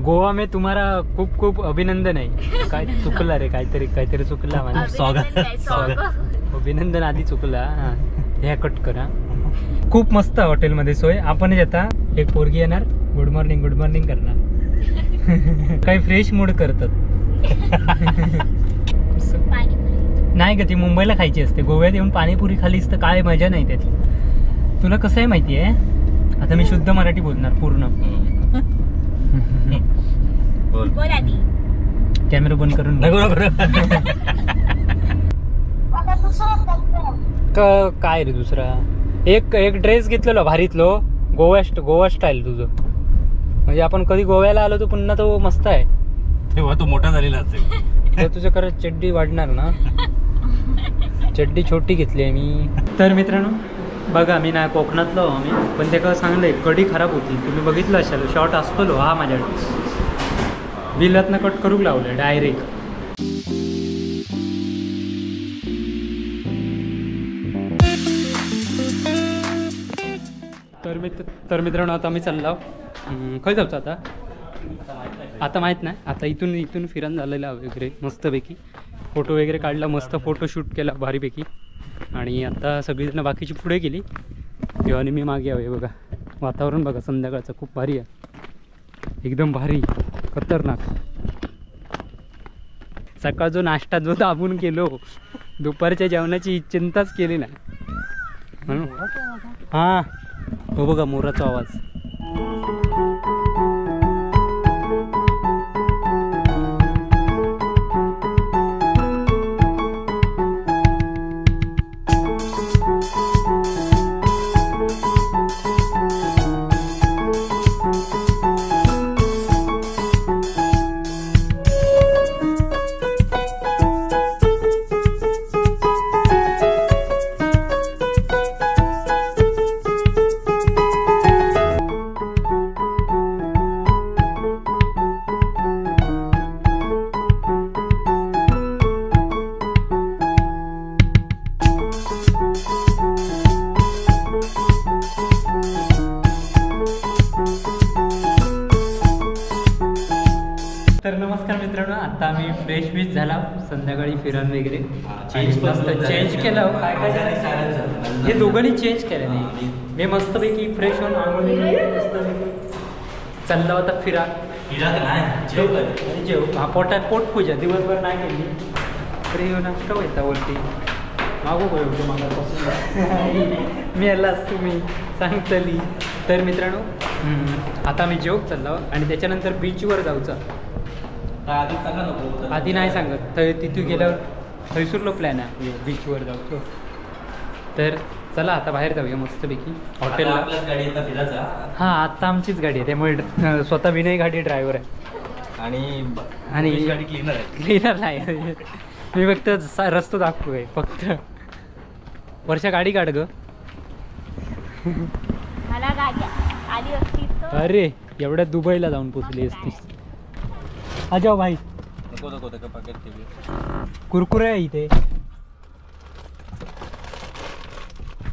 गोवा में तुम्हारा खूप खूप अभिनंदन आहे. काय चुकला रे, काहीतरी चुकला माझं. स्वागत अभिनंदन आधी चुकला. हे कट करा. खूप मस्त हॉटेलमध्ये सोय. आपणच आता एक पोरगी येणार, गुड मॉर्निंग करणार. काही फ्रेश मूड करतात. नाही का, ती मुंबईला खायची असते. गोव्यात येऊन पाणीपुरी खालीस तर काय मजा नाही त्याची. तुला कसं आहे माहिती आहे, आता मी शुद्ध मराठी बोलणार पूर्ण. कॅमेरा बंद करून काय रे दुसरा एक ड्रेस घेतलेलो भारीतलो, गोवा स्टाईल तुझं. म्हणजे आपण कधी गोव्याला आलो तर पुन्हा तो मस्त आहे. तेव्हा तो मोठा झालेला असेल. तुझं खरंच चड्डी वाढणार ना. चड्डी छोटी घेतली आहे मी. तर मित्रांनो बघा, मी नाही कोकणातलो आम्ही, पण ते काय सांगलंय कढी खराब होती. तुम्ही बघितलं असाल, शॉर्ट असतो हा माझ्याकडे. बिलातनं कट करूक लावलं डायरेक्ट. तर मित्रांनो आता आम्ही चाललो. खय जाऊचं आता माहीत नाही. आता इथून फिरण झालेला वगैरे मस्तपैकी फोटो वगैरे काढला, मस्त फोटोशूट केला भारीपैकी. आणि आता सगळीजणं बाकीची पुढे गेली, तेव्हा मी मागे यावे. बघा वातावरण बघा संध्याकाळचं खूप भारी आहे, एकदम भारी खतरनाक. सकाळ जो नाश्ता जो दाबून केलो, दुपारच्या जेवणाची चिंताच केली नाही म्हणून. हां हो बघा मोराचा आवाज. तर नमस्कार मित्रांनो, आता आम्ही फ्रेश विश झाला संध्याकाळी फिरण वगैरे चेंज केलं. काय हे दोघांनी चेंज केलं नाही. मी मस्तपैकी फ्रेश होऊन आंघोळ चालला होता फिरा. जेव हा पोटपूजा दिवसभर नाही केली तरी नाश्ता होता वरती मागू बोलतो मागापासून मी यालाच तुम्ही सांगतली. तर मित्रांनो आता मी जेवक चाललो आणि त्याच्यानंतर बीचवर जाऊचा. आधी नाही सांगत, तर तिथून गेल्यावर थैसूरलो प्लॅन आहे बीचवर जाऊचो. तर चला आता बाहेर जाऊया मस्तपैकी हॉटेलला. हां आता आमचीच गाडी आहे, त्यामुळे स्वतः विनय गाडी ड्रायव्हर आहे. आणि गाडी क्लीनर नाही. मी फक्त रस्तो दाखवूय फक्त. वर्षा गाडी काढ ग. अरे एवढ्या दुबईला जाऊन पोचली असतीस. जाओ भाई. कुरकुरे आहे इथे.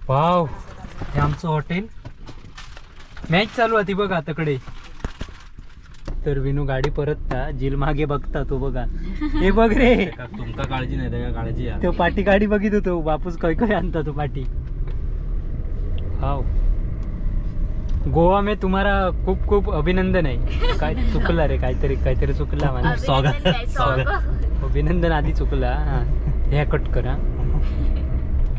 वाव, हे आमचं हॉटेल. मॅच चालू होती बघा तकडे. तर विनू गाडी परतता, जिल मागे बघता तो बघा. हे बघ रे, तुमका काळजी नाही त्या काळजी. तो पाठी गाडी बघित होतो बापूस काय आणता तो पाठी. हाव, गोवा में तुम्हारा खूप खूप अभिनंदन आहे. काय चुकला रे, काहीतरी चुकला माझं. स्वागत अभिनंदन आधी चुकला. हे कट करा.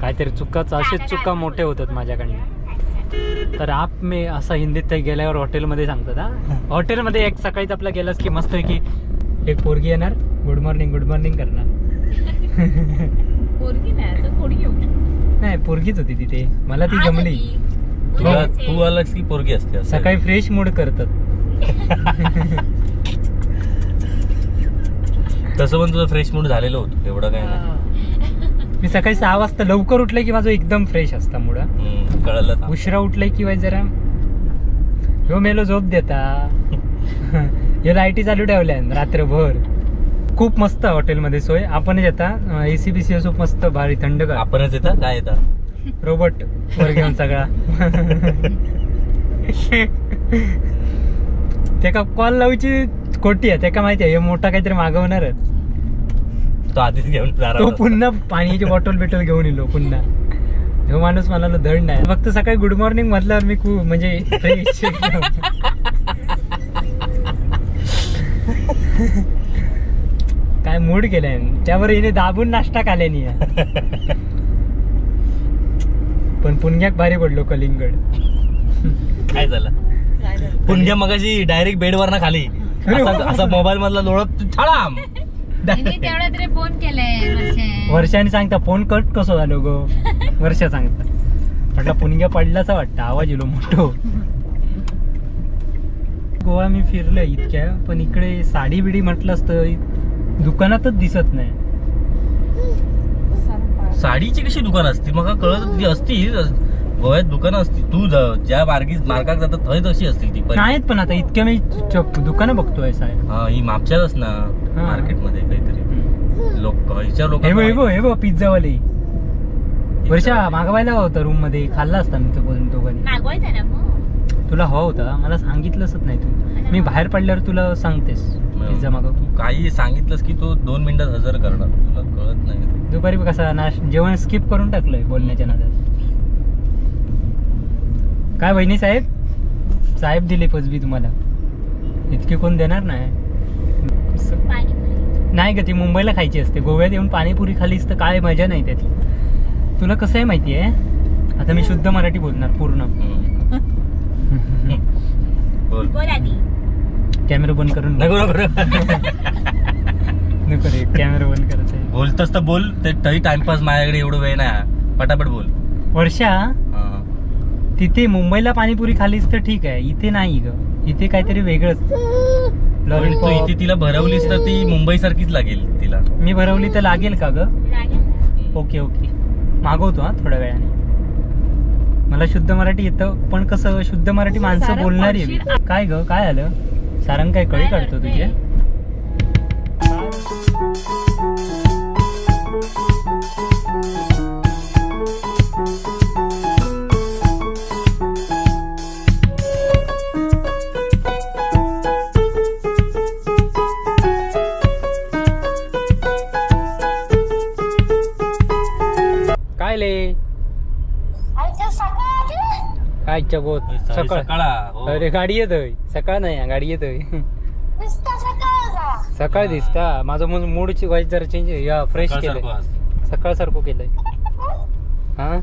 काहीतरी चुकाच, असेच चुका मोठे होतात माझ्याकडनं. तर आप मी असं हिंदीत गेल्यावर हॉटेलमध्ये सांगतात. हा हॉटेलमध्ये एक सकाळीच आपला गेलास की मस्त की एक पोरगी येणार, गुड मॉर्निंग करणार. नाही पोरगीच होती तिथे, मला ती जमली. तू आलास की पोरगी असते. सकाळी फ्रेश मूड करतात. तसं पण तुझं फ्रेश मूड झालेलं होतं, एवढं काय नाही. मी सकाळी 6 वाजता लवकर उठले की माझं एकदम फ्रेश असता मूड. कळलं. उशिरा उठले किंवा जरा ह्यो मेलो झोप देता. हे लाईटी चालू ठेवल्या रात्रभर. खूप मस्त हॉटेलमध्ये सोय. आपणच येता एसी बीसी असो मस्त भारी थंड. आपणच येता काय येता रोबोट वर घेऊन सगळा. ते का कॉल लावची कोटी आहे त्याका माहिती आहे हे मोठा काहीतरी मागवणारच. तो आधीच घेऊन तो पुन्हा पाण्याची बॉटल बिटल घेऊन येलो पुन्हा. तो माणूस मला धड नाही. फक्त सकाळी गुड मॉर्निंग म्हटल्यावर मी खूप म्हणजे फ्रेश. काय मूड केलाय त्यावर हिने दाबून नाश्ता खाल्यानी. पण पुण्याक भारी पडलो कलिंगड. काय झालं पुण्या मगाशी डायरेक्ट बेडवर ना खाली असा मोबाईल मधला लोळत छाळाम. तेवढा तरी फोन केलाय वर्षाने सांगता फोन कट कसं झालो गो. वर्षा सांगता म्हटलं पुण्या पडलाचा वाटतं आवाज येलो मोठो. गोवा मी फिरलोय इतक्या पण इकडे साडी बिडी म्हटलं असतं दुकानातच दिसत नाही. साडीची कशी दुकान असती मग कळत असतील गोव्यात दुकानं असतील. तू ज्या मार्गात जातात थंय तशी असतील ती पण नाहीत. पण आता इतक्या मी दुकानं बघतोय साहेब. हा ही मागच्याच ना मार्केटमध्ये काहीतरी लोक हे बघ पिझ्झावाले. वर्षा मागवायला होता रूम मध्ये खाल्ला असता मी दोघांनी. मागवायचा ना मग तुला हवा होता मला सांगितलंच नाही तू. मी बाहेर पडल्यावर तुला सांगतेस पिझ्झा मागव. तू काही सांगितलंस की तो 2 मिनिटात हजर करणार. तुला कळत नाही. दुपारी कसा जेवण स्किप करून टाकलंय बोलण्याच्या नादात. काय बहिणी साहेब दिले पजबी तुम्हाला इतके कोण देणार नाही. नाही का ती मुंबईला खायची असते. गोव्यात येऊन पाणीपुरी खालीस तर काय मजा नाही त्याची. तुला कसं आहे माहिती आहे आता मी शुद्ध मराठी बोलणार पूर्ण. कॅमेरा बंद करून नको रे कॅमेरा बंद करायचं आहे. बोलतस तर बोल तरी टाइमपास माझ्याकडे एवढं वेळ नाही. पटापट बोल. वर्षा तिथे मुंबईला पाणीपुरी खालीस तर ठीक आहे इथे नाही ग. इथे काहीतरी वेगळंच. तू इथे तिला भरवलीस तर ती मुंबई सारखीच लागेल तिला. मी भरवली तर लागेल का ग. ओके मागवतो हा थोड्या वेळाने. मला शुद्ध मराठी येतं पण कसं शुद्ध मराठी माणसं बोलणारी. काय ग काय आलं सारंग काय कळी काढतो तुझे. काय ले काय गोत सकाळ. अरे गाडी येतोय सकाळ नाही गाडी येतोय सकाळ दिसता. माझं मूडची वाईस जरा चेंज फ्रेश केलंय सकाळ सारखं केलंय. हा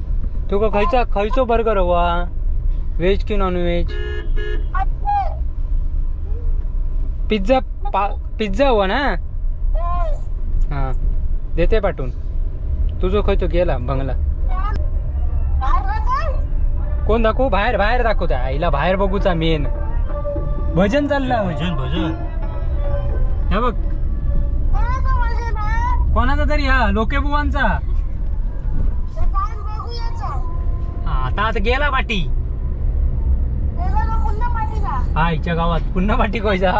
तू का खायचो बर्गर हवा व्हेज की नॉन व्हेज. पिझ्झा हवा ना. हा देते पाठवून. तुझं खयचो गेला बंगला कोण दाखवू बाहेर दाखवता आईला बाहेर बघूचा मेन भजन चाललं. भजन हे बघ कोणाचा तरी हा लोके बुवांचा. आता गेला पाटी हा आईच्या गावात पुन्हा पाटी कोयचा.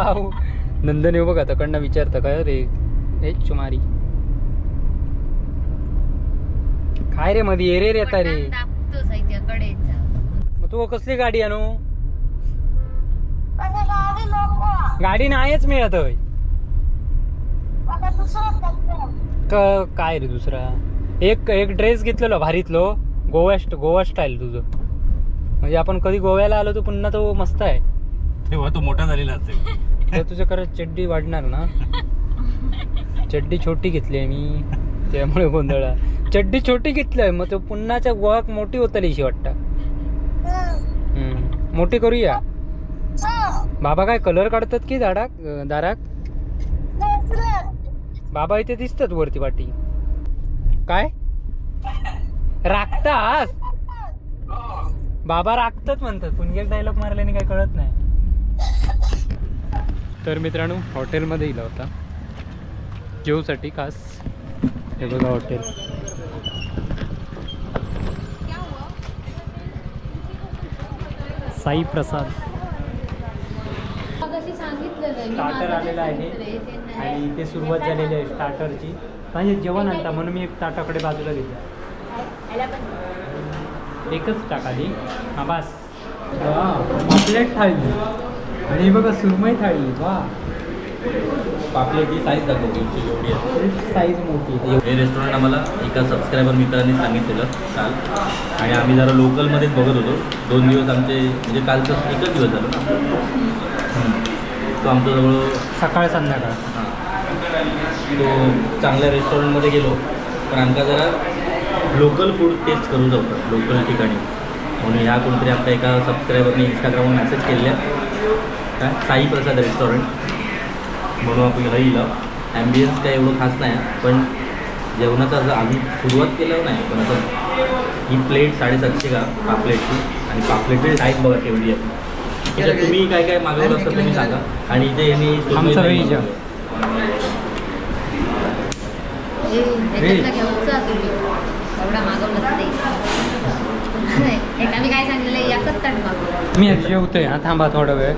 नंदन येऊ बघ आता कडनं विचारता काय रे हे चुमारी काय रे मध्ये एरेर येता रे. मग तू कसली गाडी आणू. गाडी नाहीच मिळत काय रे दुसरा. एक ड्रेस घेतलेलो भारीतलो गोवा स्टाईल तुझं. म्हणजे आपण कधी गोव्याला आलो तर पुन्हा तो मस्त आहे. तेव्हा तो मोठा झालेला असेल. तुझं खरं चड्डी वाढणार ना. चड्डी छोटी घेतली मी त्यामुळे गोंधळा. चड्डी छोटी घेतलंय मग तो पुन्हाच्या गोवाक मोठी होतली अशी वाटतं. मोठी करूया. बाबा काय कलर काढतात की दाराक. बाबा इथे दिसतात वरती पाठी. काय राखतास बाबा राखतात म्हणतात. पुन्हा डायलॉग मारल्याने काय कळत नाही. तर मित्रांनो हॉटेलमध्ये गेला होता जेवसाठी खास. हे बघा हॉटेल साई प्रसाद. स्टार्टर आलेला आहे आणि इथे सुरुवात झालेली आहे स्टार्टरची. म्हणजे जेवण आणता म्हणून मी एक ताटाकडे बाजूला घेतला. एकच टाकाली हा बास. प्लेट थाळी आणि बघा सुरमई थाळी वा पापलेटची साईज दाखवतो एवढी आहे. साईज मोठी आहे. हे रेस्टॉरंट आम्हाला एका सबस्क्रायबर मित्रांनी सांगितलेलं काल, आणि आम्ही जरा लोकलमध्येच बघत होतो. 2 दिवस आमचे म्हणजे कालचं एकच दिवस झालं ना, तो आमचा जवळ सकाळ संध्याकाळ. हां, तो चांगल्या रेस्टॉरंटमध्ये गेलो, पण आमका जरा लोकल फूड टेस्ट करू जाऊ लोकल ठिकाणी. म्हणून ह्या कोणतरी आमच्या एका सबस्क्रायबरने इंस्टाग्रामवर मेसेज केले काय साई प्रसाद रेस्टॉरंट म्हणून आपण राहिलं. ॲम्बियन्स काय एवढं खास नाही, पण जेवणाचा जर आम्ही सुरुवात केलं नाही, पण आता ही प्लेट 750 का पापलेटची, आणि पापलेटची साईज बघा केवढी आहे. त्याच्यात तुम्ही काय काय मागवलं असतं तुम्ही सांगा. आणि इथे यांनी आमचं व्हेज घेऊचा तुम्ही एवढा मागवलं ते आम्ही काय सांगितलं एकच ताट मागवलं. मी जेवतोय. हा थांबा थोडा वेळ.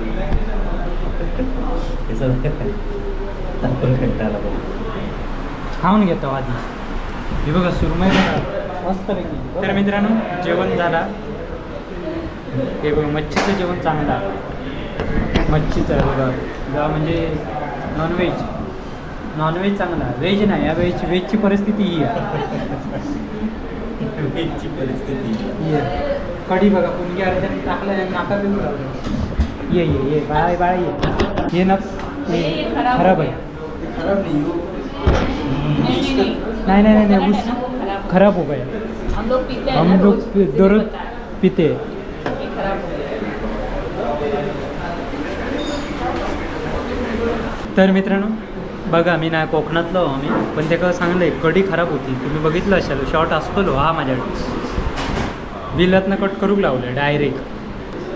खाऊन घेतो आधी. हे बघा सुरमई बघा मस्त पैकी. तर मित्रांनो जेवण झाला. हे बघा मच्छीचं जेवण चांगलं आहे. मच्छीचं आहे बघा म्हणजे नॉनव्हेज चांगला. व्हेज नाही, या व्हेजची परिस्थिती ही आहे. व्हेजची परिस्थिती ये कढी बघा पुणगी अर्ध्या टाकलं नाका बिघू लावलं. ये बाळा ये ना खराब आहे. नहीं उस खराब हो गया. हम लोग दररोज पीते. तर मित्रांनो बघा मी नाही कोकणातलो आम्ही, पण ते काय सांगलं कढी खराब होती. तुम्ही बघितलं असाल शॉर्ट असतो हा माझ्याकडे बिलातनं कट करूक लावलं डायरेक्ट.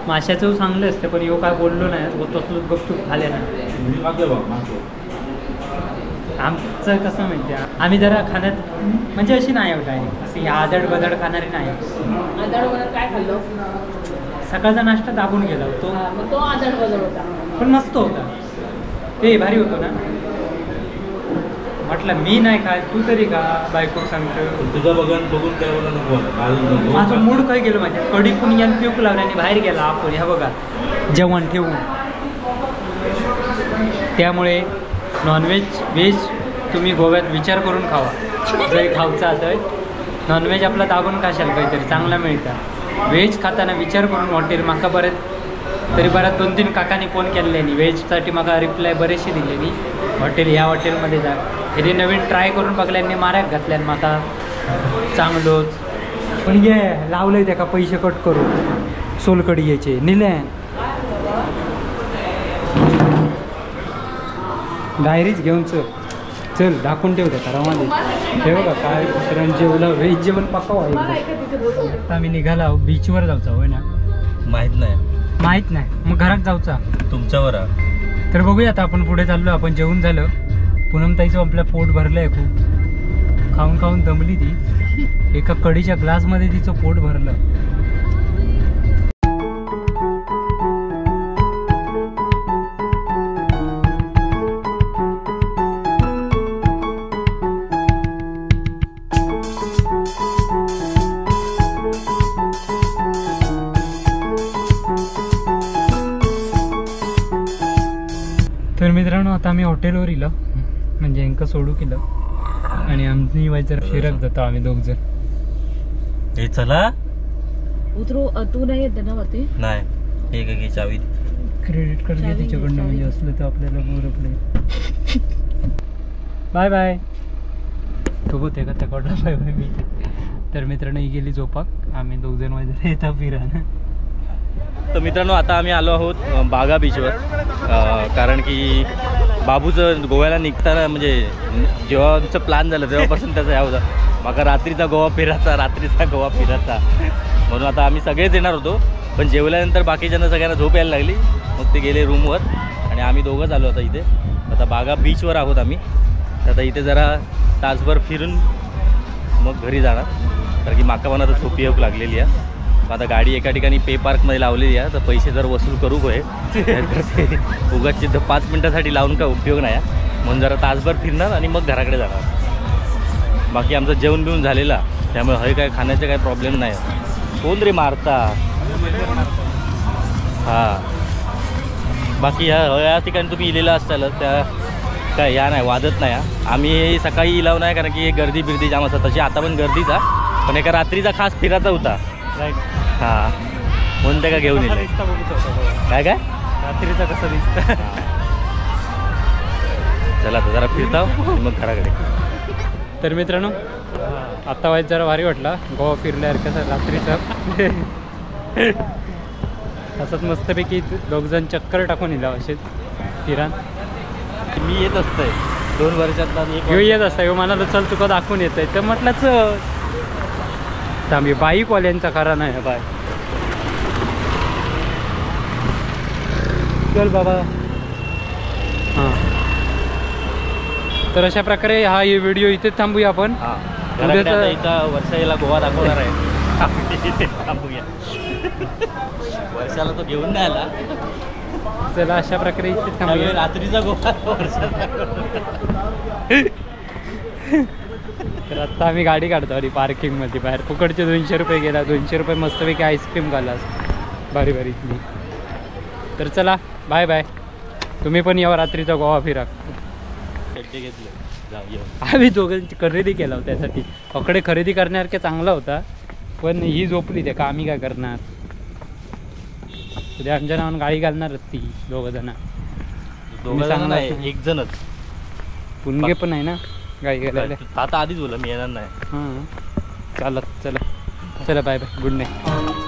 माशाचं चांगलं असतं, पण यो काय बोललो नाही, तसं गपचूप खाले ना. आमचं कसं माहिती आहे, आम्ही जरा खाण्यात म्हणजे अशी नाही होत आहे, अशी आदड बदड खाणारी नाही. काय खाल्लं? सकाळचा नाश्ता दाबून गेला होतो, तो आदड बदड होता, पण मस्त होता. ते भारी होतो ना. म्हटलं मी नाही काय तू तरी का बायको सांगतो. तुझं बघून काय बोला नको. माझं मूड काय गेलं माझ्या कढी पुण्यान पिऊक लावल्याने बाहेर गेला आपण ह्या बघा जेवण ठेवून. त्यामुळे नॉनव्हेज व्हेज तुम्ही गोव्यात विचार करून खावा. जरी खाऊचा तर नॉनव्हेज आपला दाबून खाशाल काहीतरी चांगला मिळतं. व्हेज खाताना विचार करून हॉटेल माका तरी बऱ्याच 2-3 काकांनी फोन केलेली व्हेजसाठी माका रिप्लाय बरेचशी दिलेली. हॉटेल ह्या हॉटेलमध्ये जा. हे नवीन ट्राय करून बघल्याने माऱ्याक घातल्यान माका चांगलोच. पण घे लावलंय त्या का पैसे कट करून सोलकडी यायचे निले. डायरीच घेऊन चल दाखवून ठेव त्या घरामध्ये. हे बघा काय जेवलं व्हेज जेवण पकाव आहे. आता आम्ही निघाला बीचवर जाऊचा होय ना. माहीत नाही मग घरात जाऊचा तुमच्यावर. तर बघूया आता आपण पुढे चाललो. आपण जेवून झालं. पूनमताईचं आपलं पोट भरलं आहे खूप. खाऊन दमली ती. एका कढीच्या ग्लासमध्ये तिचं पोट भरलं. तर मित्रांनो आता आम्ही हॉटेलवर इलो म्हणजे यांका सोडू केलं आणि आम्ही वायचं फिरत जातो आम्ही 2 जण. हे चला उतरू. तू नाही येते ना वरती? नाही एक एक चावी क्रेडिट कार्ड घे तिच्याकडनं म्हणजे असलं तर आपल्याला बरं पडेल. Bye bye. तो होते का त्याकडला बाय बाय मी. तर मित्रांनो ही गेली झोपाक. आम्ही 2 जण वाजता येता फिरा. तर मित्रांनो आता आम्ही आलो आहोत बागा बीचवर. कारण की बाबूचं गोव्याला निघताना म्हणजे जेव्हा आमचं प्लॅन झालं तेव्हापासून त्याचा ह्या होता माका रात्रीचा गोवा फिरायचा. म्हणून आता आम्ही सगळेच येणार होतो, पण जेवल्यानंतर बाकीच्यांना सगळ्यांना झोप यायला लागली. मग ते गेले रूमवर आणि आम्ही दोघंच आलो आता इथे. आता बागा बीचवर आहोत आम्ही. आता इथे जरा तासभर फिरून मग घरी जाणार, कारण की माका पण आता झोप येऊक लागलेली आहे. आता गाडी एका ठिकाणी पे पार्कमध्ये लावलेली आहे, तर पैसे जर वसूल करू होय तर ते उगाच 5 मिनटासाठी लावून काय उपयोग नाही. म्हणून जरा तासभर फिरणार आणि मग घराकडे जाणार. बाकी आमचं जेवण बिवून झालेला, त्यामुळे हे काय खाण्याचा काय प्रॉब्लेम नाही. कोण रे मारता. हां बाकी या ठिकाणी तुम्ही इलेला असताल त्या काय या नाही वादत नाही हा. आम्ही सकाळी इलाव नाही कारण की गर्दी बिर्दी जाम असतात तशी आता पण गर्दीचा पण एका रात्रीचा खास फिरायचा होता राईट. हां म्हणून त्या का घेऊन कसा येईल दिसता बघू शकतो. काय काय रात्रीचा कसं दिसतं. चला आता जरा फिरता आणि मग घराकडे. तर मित्रांनो आता वाईट जरा भारी वाटला गोवा फिरल्यासारखं कसं रात्रीचं असंच मस्तपैकी दोघजण चक्कर टाकून येला असेच फिरान. मी येत असतंय 2 वर्षातला आणि ह्यो येत असता ह्यो म्हणाला चल तुका दाखवून येत आहे तर म्हटलं चल. तर आम्ही बाईकवाल्यांचा खरा नाही बाय. चल बाबा. हां तर अशा प्रकारे हा व्हिडिओ इथेच थांबूया आपण. हां उद्याचं- घराकडे आता इथं वर्षाला गोवा दाखवणार आहे. इथे थांबूया. वर्षाला तो घेऊन नाही आला. चला अशा प्रकारे इथेच त्यामुळे थांबूया. रात्रीचा गोवा वर्षाला तर आत्ता आम्ही गाडी काढतो आणि पार्किंगमध्ये बाहेर फुकटचे 200 रुपये गेला. 200 रुपये मस्तपैकी आईस्क्रीम खाल्लास भारी भारी इथली. तर चला बाय बाय. तुम्ही पण यावं रात्रीचा गोवा फिरा. घेतले जाऊ येऊ. आम्ही दोघांची खरेदी केला होता त्यासाठी. पकडे खरेदी करण्यासारखे चांगला होता पण ही झोपली त्या का आम्ही काय करणार. उद्या आमच्या नावानं गाडी घालणारच ती दोघं जण. दोघं जण नाही सांगणार. एक जणच. पुणगे पण आहे ना गाडी घालायला. आता आधीच बोला मी येणार नाही. हां चालत चला चला बाय बाय गुड नाईट.